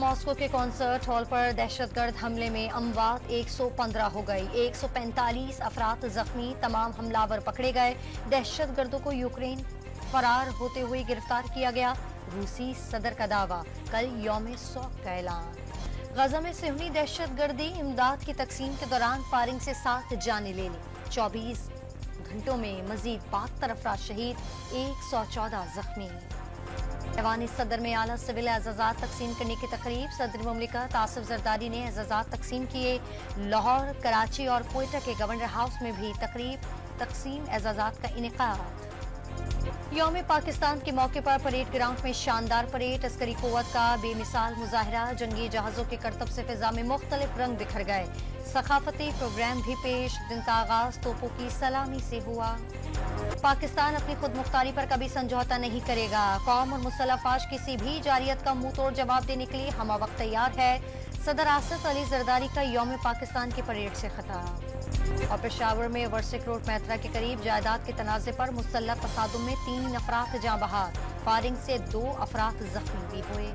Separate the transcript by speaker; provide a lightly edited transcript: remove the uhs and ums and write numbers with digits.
Speaker 1: Moscow के concert hall पर दहशतगर्द हमले में अमवात 115 हो गई। 145 अफराद जख्मी, तमाम हमलावर पकड़े गए। दहशतगर्दों को यूक्रेन फरार होते हुए गिरफ्तार किया गया। रूसी सदर का दावा, कल यौम शौक का ऐलान। गजा में सिहनी दहशतगर्दी इमदाद की तकसीम के दौरान फायरिंग से 7 जानें ले ली। 24 घंटों में मजीद 72 अफराद शहीद, 114 जख्मी। ऐवान सदर में आला सिविल एजाजात तकसीम करने की तकरीब। सदर मुमलिकत आसिफ जरदारी ने एजाजात तकसीम किए। लाहौर, कराची और कोयटा के गवर्नर हाउस में भी तकरीब तकसीम एजाजात का इनेकाद। यौम पाकिस्तान के मौके पर परेड ग्राउंड में शानदार परेड, अस्करी कुव्वत का बेमिसाल मुजाहिरा। जंगी जहाजों के करतब से फिजा में मुख्तलिफ रंग बिखर गए। सकाफती प्रोग्राम भी पेश। दिन का आगाज तोपों की सलामी से हुआ। पाकिस्तान अपनी खुद मुख्तारी पर कभी समझौता नहीं करेगा। कौम और मुसल्लह अफवाज किसी भी जारियत का मुंह तोड़ जवाब देने के लिए हम वक्त तैयार है। सदर आसिफ अली जरदारी का यौम पाकिस्तान की परेड से खिताब। और पेशावर में वर्सिक रोड मैत्रा के करीब जायदाद के तनाजे पर मुसल्लह तसादुम में 3 अफराद जाँ बहार। फायरिंग से 2 अफराद जख्मी भी हुए।